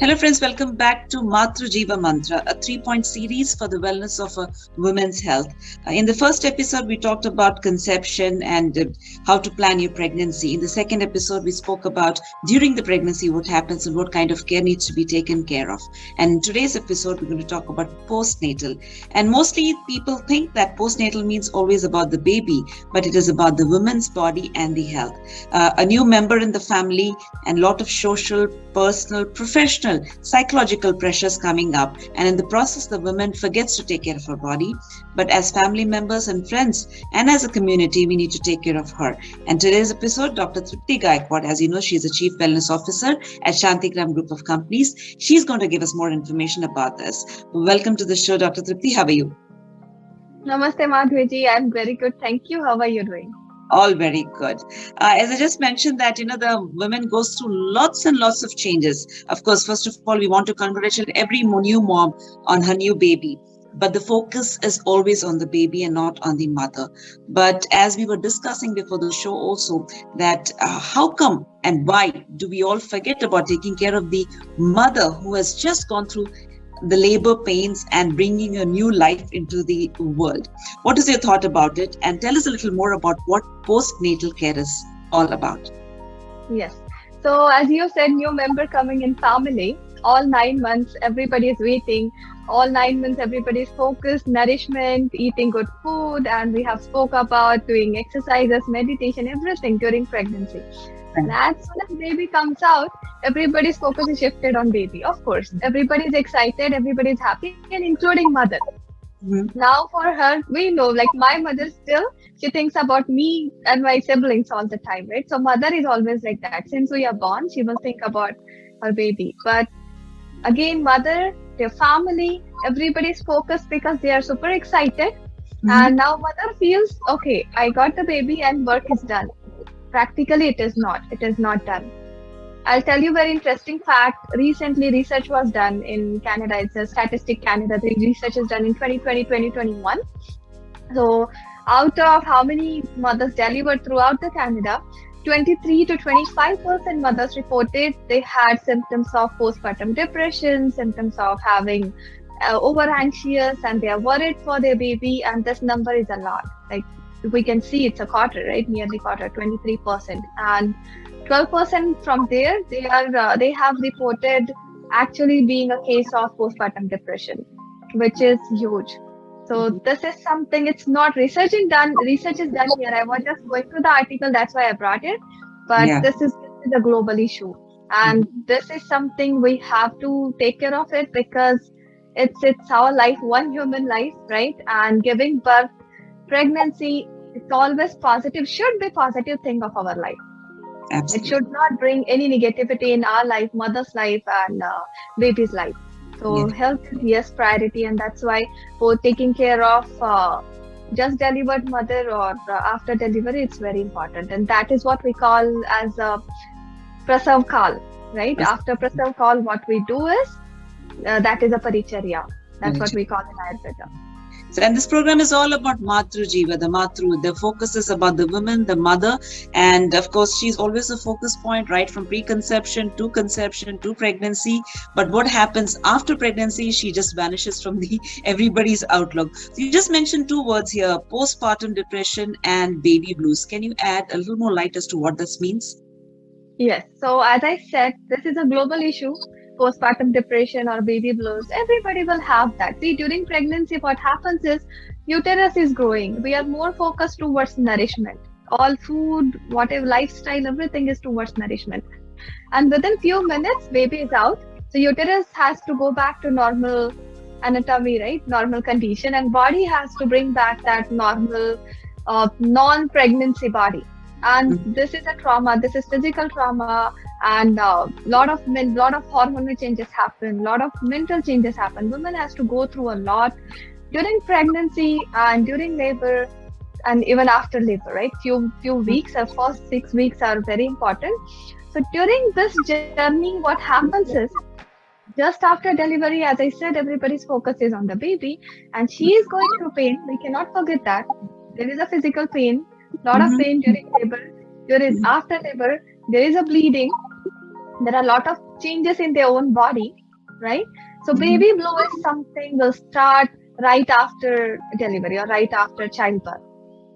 Hello friends, welcome back to Matrujiva Mantra, a 3-point series for the wellness of women's health. In the first episode, we talked about conception and how to plan your pregnancy. In the second episode, we spoke about during the pregnancy, what happens and what kind of care needs to be taken care of. And in today's episode, we're going to talk about postnatal. And mostly people think that postnatal means always about the baby, but it is about the woman's body and the health. A new member in the family and a lot of social, personal, professional, psychological pressures coming up, and in the process the woman forgets to take care of her body. But as family members and friends and as a community, we need to take care of her. And today's episode, Dr. Trupti Gaikwad, as you know, she's a Chief Wellness Officer at Santhigram Group of Companies. She's going to give us more information about this. Welcome to the show, Dr. Trupti. How are you? Namaste, Madhviji. I'm very good. Thank you. How are you doing? All very good. As I just mentioned that, the women goes through lots and lots of changes. Of course, first of all, we want to congratulate every new mom on her new baby. But the focus is always on the baby and not on the mother. But as we were discussing before the show also, that how come and why do we all forget about taking care of the mother who has just gone through the labor pains and bringing a new life into the world? What is your thought about it? And tell us a little more about what postnatal care is all about. Yes. So as you said, new member coming in family, all 9 months, everybody is waiting. All 9 months, everybody is focused, nourishment, eating good food. And we have spoke about doing exercises, meditation, everything during pregnancy. And as soon as baby comes out, everybody's focus is shifted on baby. Of course, everybody is excited, everybody is happy, and including mother. Mm-hmm. Now for her, we know, like my mother still, she thinks about me and my siblings all the time, right? So mother is always like that. Since we are born, she will think about her baby. But again, mother, their family, everybody's focused because they are super excited. Mm-hmm. And now mother feels, okay, I got the baby and work is done. Practically, it is not done. I'll tell you a very interesting fact. Recently, research was done in Canada. It's a Statistic Canada. The research is done in 2020, 2021. So out of how many mothers delivered throughout the Canada, 23 to 25% mothers reported they had symptoms of postpartum depression, symptoms of having over anxious, and they are worried for their baby. And this number is a lot. Like, we can see it's a quarter, right? Nearly quarter, 23%, and 12% from there they have reported actually being a case of postpartum depression, which is huge. So this is something. It's not research is done here. I was just going through the article, that's why I brought it. But this is a global issue, and this is something we have to take care of it, because it's our life, one human life, right? And giving birth, pregnancy, it's always positive, should be positive thing of our life. Absolutely. It should not bring any negativity in our life, mother's life and baby's life. So health is yes priority, and that's why for taking care of just delivered mother or after delivery, it's very important. And that is what we call as a prasav kal, right? Yes. After prasav kal, what we do is that is a paricharya. That's what we call in Ayurveda. So, and this program is all about Matrujiva, the focus is about the woman, the mother, and of course, she's always a focus point, right? From preconception to conception to pregnancy. But what happens after pregnancy, she just vanishes from everybody's outlook. So you just mentioned 2 words here, postpartum depression and baby blues. Can you add a little more light as to what this means? Yes. So as I said, this is a global issue. Postpartum depression or baby blues, everybody will have that. See, during pregnancy, what happens is uterus is growing. We are more focused towards nourishment. All food, whatever lifestyle, everything is towards nourishment. And within few minutes, baby is out. So uterus has to go back to normal anatomy, right? Normal condition, and body has to bring back that normal non-pregnancy body. And this is a trauma. This is physical trauma. And lot of hormonal changes happen, lot of mental changes happen. Women has to go through a lot during pregnancy and during labor and even after labor, right? Few weeks, or first 6 weeks are very important. So during this journey, what happens is just after delivery, as I said, everybody's focus is on the baby, and she is going through pain. We cannot forget that there is a physical pain, lot of pain during labor. After labor, there is a bleeding. there are a lot of changes in their own body, right? So Mhm. baby blue is something will start right after delivery or right after childbirth.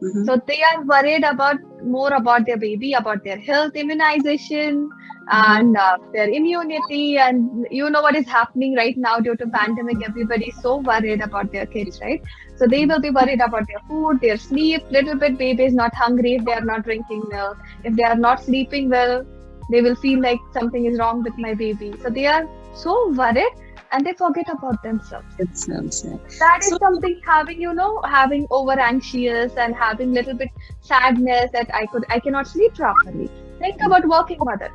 Mhm. So they are worried about more about their baby, about their health, immunization, Mhm. and their immunity. And you know what is happening right now due to pandemic. Everybody is so worried about their kids, right? So they will be worried about their food, their sleep. Little bit baby is not hungry if they are not drinking milk. If they are not sleeping well, they will feel like something is wrong with my baby. So they are so worried and they forget about themselves. It sounds That is so. something having, having over anxious and having little bit sadness that I cannot sleep properly. Think about working mother.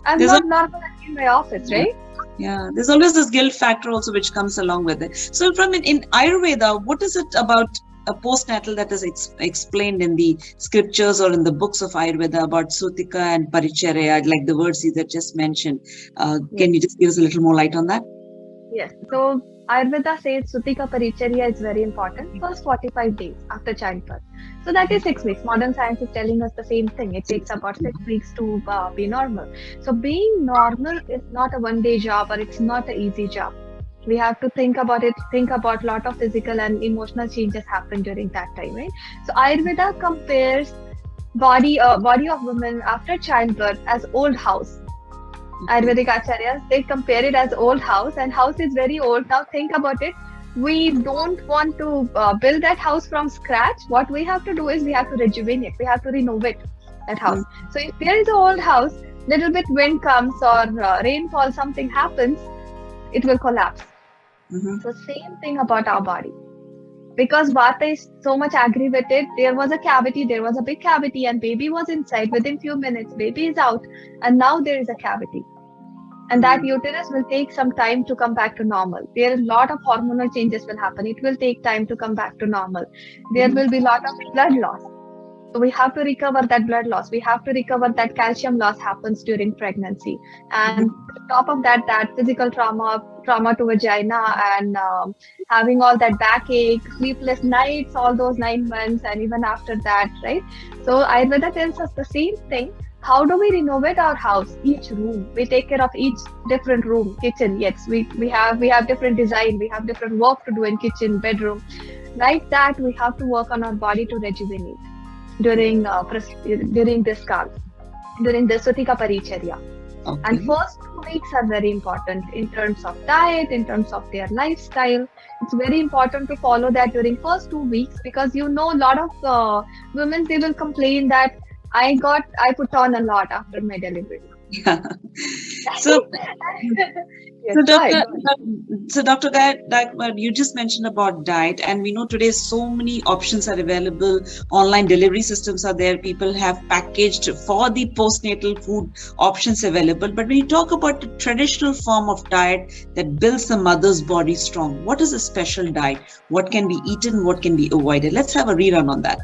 I'm There's not normal in my office, a, right? yeah, there's always this guilt factor also which comes along with it. So, from in Ayurveda, what is it about a postnatal that is explained in the scriptures or in the books of Ayurveda about Sutika and Paricharya, like the words you that just mentioned? Yes. Can you just give us a little more light on that? Yes. So Ayurveda says Sutika Paricharya is very important first 45 days after childbirth. So that is 6 weeks. Modern science is telling us the same thing. It takes about 6 weeks to be normal. So being normal is not a one-day job or it's not an easy job. We have to think about it, think about a lot of physical and emotional changes happen during that time, right? So Ayurveda compares body of women after childbirth as old house. Okay. Ayurvedic acharyas, they compare it as old house, and house is very old. Now think about it. We don't want to build that house from scratch. What we have to do is we have to rejuvenate. We have to renovate that house. So if there is an old house, little bit wind comes or rainfall, something happens, it will collapse. Mm-hmm. So same thing about our body. Because Vata is so much aggravated, there was a cavity, there was a big cavity, and baby was inside. Within few minutes, baby is out, and now there is a cavity, and that uterus will take some time to come back to normal. There is a lot of hormonal changes will happen. It will take time to come back to normal. There Mm-hmm. will be a lot of blood loss. So we have to recover that blood loss. We have to recover that calcium loss happens during pregnancy. And top of that, that physical trauma to vagina, and having all that backache, sleepless nights, all those 9 months, and even after that, right? So Ayurveda tells us the same thing. How do we renovate our house? Each room. We take care of each different room, kitchen. Yes, we have different design. We have different work to do in kitchen, bedroom. Like that, we have to work on our body to rejuvenate during this call, during the Sutika Paricharya. And Okay. first 2 weeks are very important in terms of diet, in terms of their lifestyle. It's very important to follow that during first 2 weeks, because a lot of women, they will complain that I put on a lot after my delivery. Yeah. So, Yes, So, go ahead. Dr. Gaikwad, you just mentioned about diet, and we know today so many options are available. Online delivery systems are there. People have packaged for the postnatal food options available. But when you talk about the traditional form of diet that builds the mother's body strong, what is a special diet? What can be eaten? What can be avoided? Let's have a rerun on that.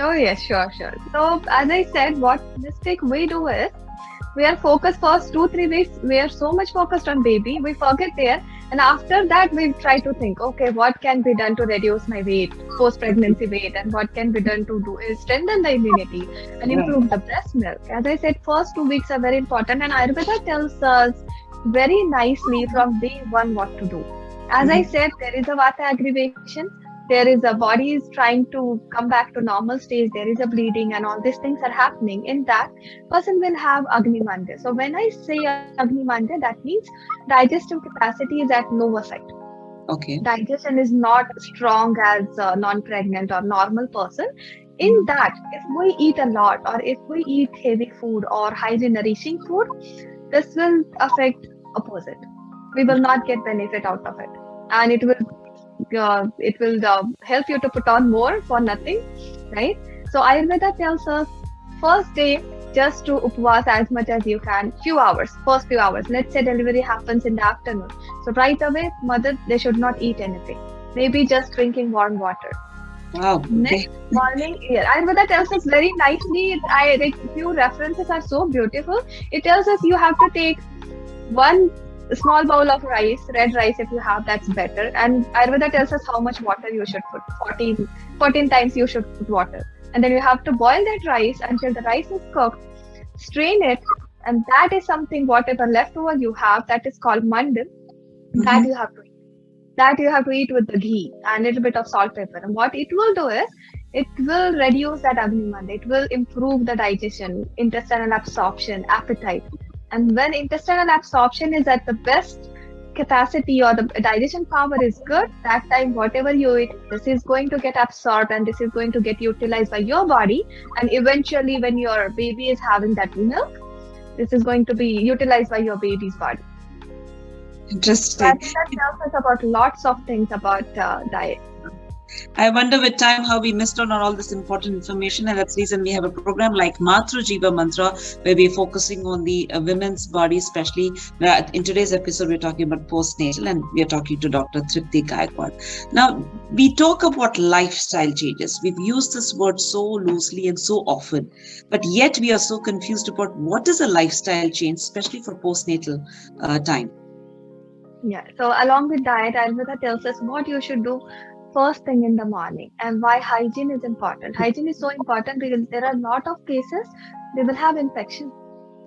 Oh yes, sure, sure. So as I said, what mistake we do is we are focused first 2-3 weeks. We are so much focused on baby, we forget there, and after that we try to think, okay, what can be done to reduce my weight, post-pregnancy weight, and what can be done to do is strengthen the immunity and Right. improve the breast milk. As I said, first 2 weeks are very important, and Ayurveda tells us very nicely from day one what to do. As I Mhm. said, there is a vata aggravation. There is a body is trying to come back to normal stage. There is a bleeding, and all these things are happening. In that, person will have Agni Manda. So when I say Agni Manda, that means digestive capacity is at lower side. Okay. Digestion is not strong as a non-pregnant or normal person. In Mhm. that, if we eat a lot or if we eat heavy food or highly nourishing food, this will affect opposite. We will not get benefit out of it, and it will help you to put on more for nothing, right? So Ayurveda tells us first day just to upvas as much as you can, few hours, first few hours. Let's say delivery happens in the afternoon. So right away, mother, they should not eat anything. Maybe just drinking warm water. Wow. Okay. Next morning, yeah, Ayurveda tells us very nicely. I like few references are so beautiful. It tells us you have to take one small bowl of rice, red rice if you have, that's better. And Ayurveda tells us how much water you should put. 14 times you should put water. And then you have to boil that rice until the rice is cooked, strain it, And that is something, whatever leftover you have, that is called mandal, that Mm-hmm. you have to eat. That you have to eat with the ghee and a little bit of salt, pepper. And what it will do is, it will reduce that agni. It will improve the digestion, intestinal absorption, appetite. And when intestinal absorption is at the best capacity, or the digestion power is good, that time whatever you eat, this is going to get absorbed and this is going to get utilized by your body. And eventually, when your baby is having that milk, this is going to be utilized by your baby's body. So I Interesting. think that tells us about lots of things about diet. I wonder with time how we missed out on all this important information, and that's the reason we have a program like Matrujiva Mantra, where we're focusing on the women's body, especially. In today's episode, we're talking about postnatal, and we are talking to Dr. Trupti Gaikwad. Now, we talk about lifestyle changes. We've used this word so loosely and so often, but yet we are so confused about what is a lifestyle change, especially for postnatal time. Yeah. So along with diet, Ayurveda tells us what you should do first thing in the morning, and why hygiene is important. Hygiene is so important because there are a lot of cases they will have infection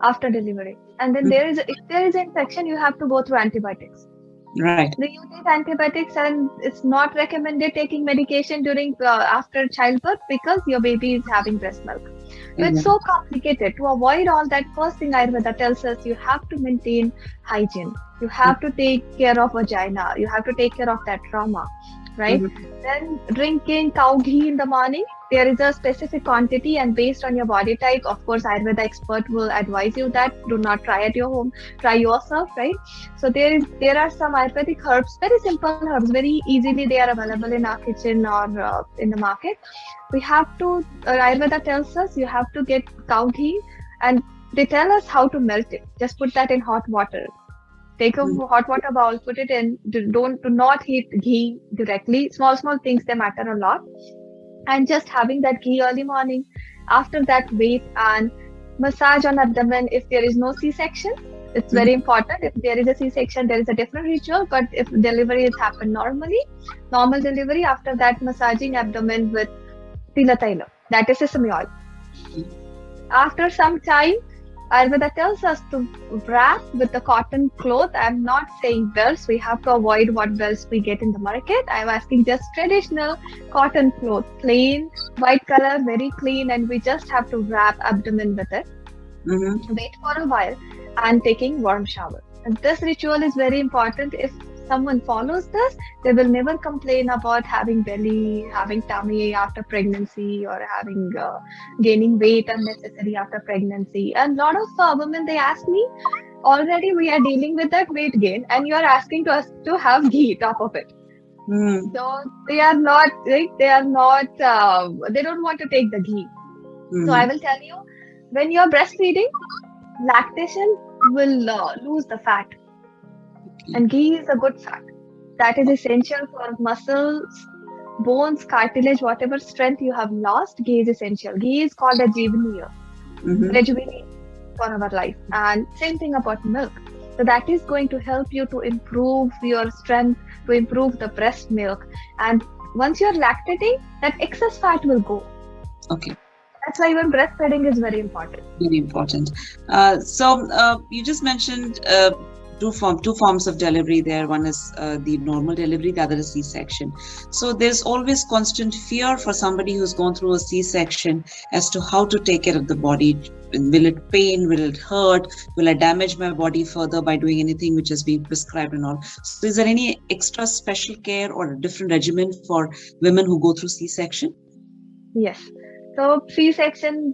after delivery, and then if there is infection, you have to go through antibiotics. Right. Then you take antibiotics, and it's not recommended taking medication during after childbirth because your baby is having breast milk. So it's so complicated. To avoid all that, first thing Ayurveda tells us, you have to maintain hygiene. You have to take care of vagina. You have to take care of that trauma, right? Then drinking cow ghee in the morning. There is a specific quantity, and based on your body type, of course, Ayurveda expert will advise you that do not try at your home, try yourself, right? So there are some Ayurvedic herbs, very simple herbs, very easily they are available in our kitchen or in the market. We have to, Ayurveda tells us you have to get cow ghee, and they tell us how to melt it. Just put that in hot water. Take a hot water bowl, put it in. Do not heat ghee directly. Small things, they matter a lot. And just having that ghee early morning. After that, wait and massage on abdomen if there is no C-section. It's very important. If there is a C-section, there is a different ritual. But if delivery has happened normally, normal delivery, after that, massaging abdomen with tila taila, that is sesame oil. After some time, Ayurveda tells us to wrap with the cotton cloth. I'm not saying belts. We have to avoid what belts we get in the market. I'm asking just traditional cotton cloth, plain, white color, very clean, and we just have to wrap abdomen with it. Wait for a while and taking warm shower. And this ritual is very important. If someone follows this, they will never complain about having belly, having tummy after pregnancy, or having gaining weight unnecessary after pregnancy. And a lot of women, they ask me, already we are dealing with that weight gain, and you are asking us to have ghee top of it. So they are not, right? They don't want to take the ghee. So I will tell you, when you are breastfeeding, lactation will lose the fat. And ghee is a good fat. That is essential for muscles, bones, cartilage, whatever strength you have lost, ghee is essential. Ghee is called a rejuvenate for our life. And same thing about milk. So that is going to help you to improve your strength, to improve the breast milk. And once you're lactating, that excess fat will go. Okay. That's why even breastfeeding is very important. Very important. So you just mentioned two forms of delivery there. One is the normal delivery, the other is C-section. So there's always constant fear for somebody who's gone through a C-section as to how to take care of the body. Will it pain? Will it hurt? Will I damage my body further by doing anything which is being prescribed and all? So is there any extra special care or a different regimen for women who go through C-section? Yes. So C-section,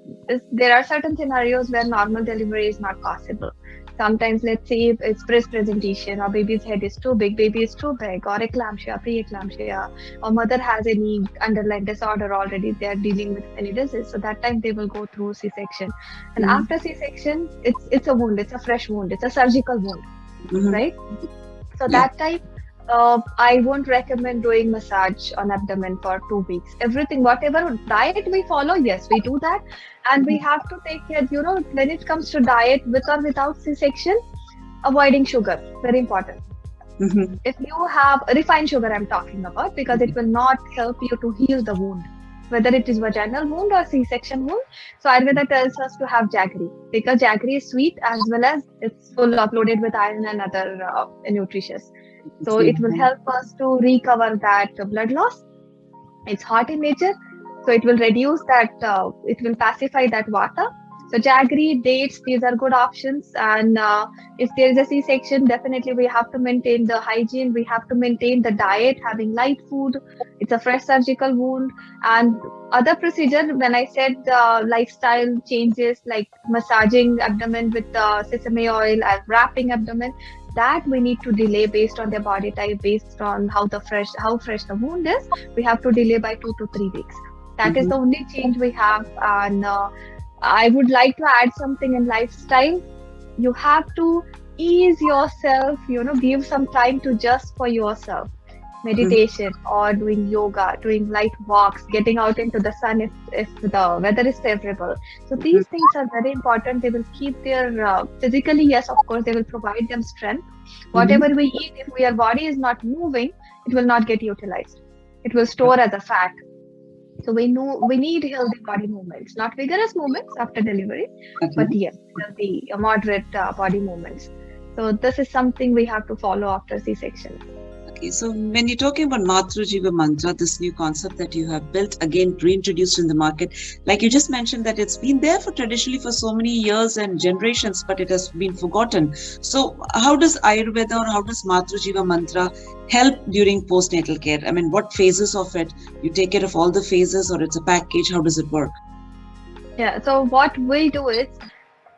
there are certain scenarios where normal delivery is not possible. Sometimes, let's say it's breast presentation, or baby's head is too big, baby is too big, or eclampsia, pre-eclampsia, or mother has any underlying disorder already, they are dealing with any disease. So that time they will go through C-section. And after C-section, it's a wound, it's a fresh wound, it's a surgical wound, right? So that time, I won't recommend doing massage on abdomen for 2 weeks. Everything, whatever diet we follow, yes, we do that. And we have to take care, when it comes to diet, with or without C-section, avoiding sugar, very important. If you have refined sugar, I'm talking about, because it will not help you to heal the wound. whether it is vaginal wound or C-section wound. So Ayurveda tells us to have jaggery because jaggery is sweet as well as it's full uploaded with iron and other nutritious. So it will help us to recover that blood loss. It's hot in nature, so it will reduce that, it will pacify that vata. So jaggery, dates, these are good options. And if there is a C-section, definitely we have to maintain the hygiene. We have to maintain the diet, having light food. It's a fresh surgical wound. And other procedure, when I said lifestyle changes like massaging abdomen with sesame oil and wrapping abdomen, that we need to delay based on their body type, based on how fresh the wound is. We have to delay by 2 to 3 weeks. That is the only change we have. And I would like to add something in lifestyle. You have to ease yourself, give some time to just for yourself. Meditation or doing yoga, doing light walks, getting out into the sun if the weather is favorable. So these things are very important. They will keep their, physically, yes, of course, they will provide them strength. Whatever we eat, if our body is not moving, it will not get utilized. It will store as a fat. So we need healthy body movements, not vigorous movements after delivery, but yes, healthy, moderate body movements. So this is something we have to follow after C-section. Okay, so when you're talking about Matrujiva Mantra, this new concept that you have built, again, reintroduced in the market, like you just mentioned that it's been there traditionally for so many years and generations, but it has been forgotten. So how does Ayurveda or how does Matrujiva Mantra help during postnatal care? I mean, what phases of it? You take care of all the phases or it's a package? How does it work? Yeah, so what we do is,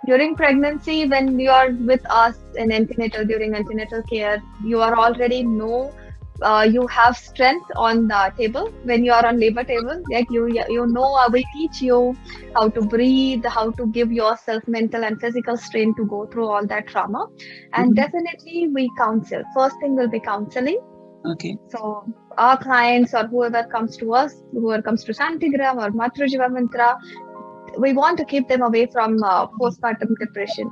during pregnancy, when you are with us in antenatal, during antenatal care, you are already you have strength on the table. When you are on labor table, like we teach you how to breathe, how to give yourself mental and physical strength to go through all that trauma. And definitely we counsel. First thing will be counseling. Okay. So our clients or whoever comes to us, whoever comes to Santhigram or Matrujiva Mantra, we want to keep them away from postpartum depression,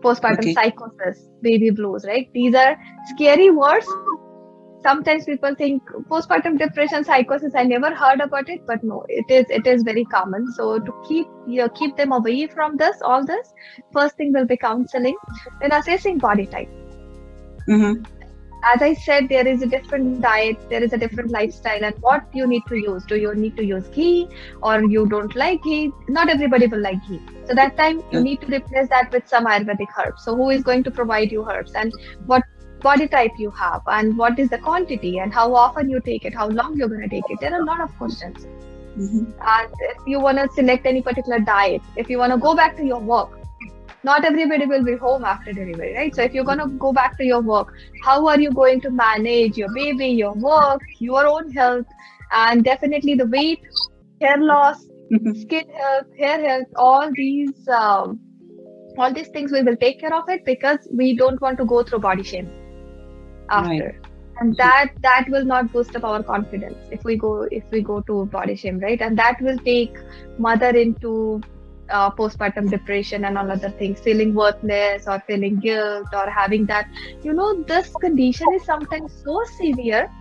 postpartum psychosis, baby blues, right? These are scary words. Sometimes people think postpartum depression, psychosis, I never heard about it, but no, it is very common. So to keep them away from all this, first thing will be counseling, then assessing body type. As I said, there is a different diet, there is a different lifestyle, and what you need to use. Do you need to use ghee or you don't like ghee? Not everybody will like ghee. So that time you need to replace that with some Ayurvedic herbs. So who is going to provide you herbs and what body type you have and what is the quantity and how often you take it, how long you're going to take it. There are a lot of questions. And if you want to select any particular diet, if you want to go back to your work, not everybody will be home after delivery, right? So if you're going to go back to your work, how are you going to manage your baby, your work, your own health, and definitely the weight, hair loss, skin health, hair health, all these things we will take care of it because we don't want to go through body shame after. Right. And that will not boost up our confidence if we go to body shame, right? And that will take mother into postpartum depression and all other things, feeling worthless or feeling guilt or having that, this condition is sometimes so severe,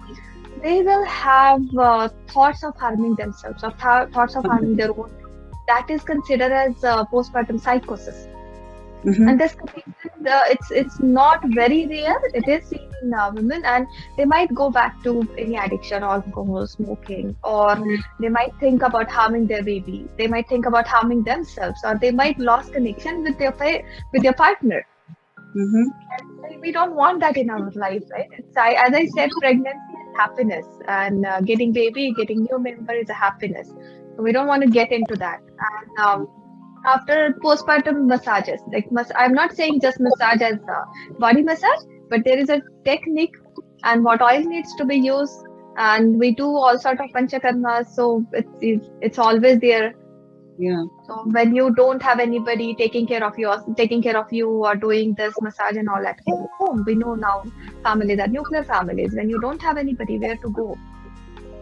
they will have thoughts of harming themselves or thoughts of harming their own. That is considered as postpartum psychosis. And this condition, it's not very rare. It is seen in women, and they might go back to any addiction, alcohol, smoking, or they might think about harming their baby. They might think about harming themselves, or they might lose connection with their partner. And we don't want that in our life, right? As I said, pregnancy is happiness, and getting baby, getting new member is a happiness. So we don't want to get into that. And after postpartum massages, I'm not saying just massage as body massage, but there is a technique and what oil needs to be used, and we do all sort of panchakarmas, so it's always there. Yeah. So when you don't have anybody taking care of you or doing this massage and all at home, we know now families are nuclear families. When you don't have anybody, where to go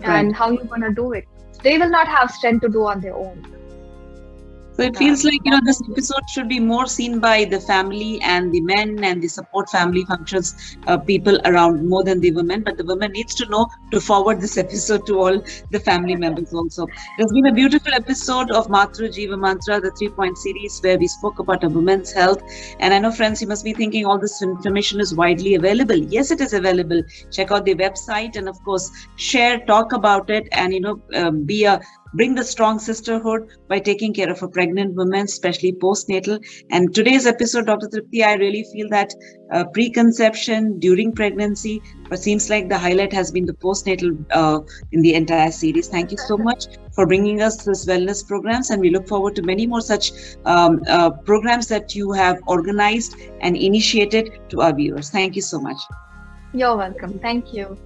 and how you gonna do it? They will not have strength to do on their own. So it feels like, That this is episode should be more seen by the family and the men and the support family functions people around more than the women. But the women needs to know to forward this episode to all the family members also. It has been a beautiful episode of Matrujiva Mantra, the 3-point series where we spoke about a woman's health. And I know, friends, you must be thinking all this information is widely available. Yes, it is available. Check out the website and, of course, share, talk about it, and bring the strong sisterhood by taking care of a pregnant woman, especially postnatal. And today's episode, Dr. Trupti, I really feel that preconception during pregnancy, but seems like the highlight has been the postnatal in the entire series. Thank you so much for bringing us this wellness programs, and we look forward to many more such programs that you have organized and initiated to our viewers. Thank you so much. You're welcome. Thank you.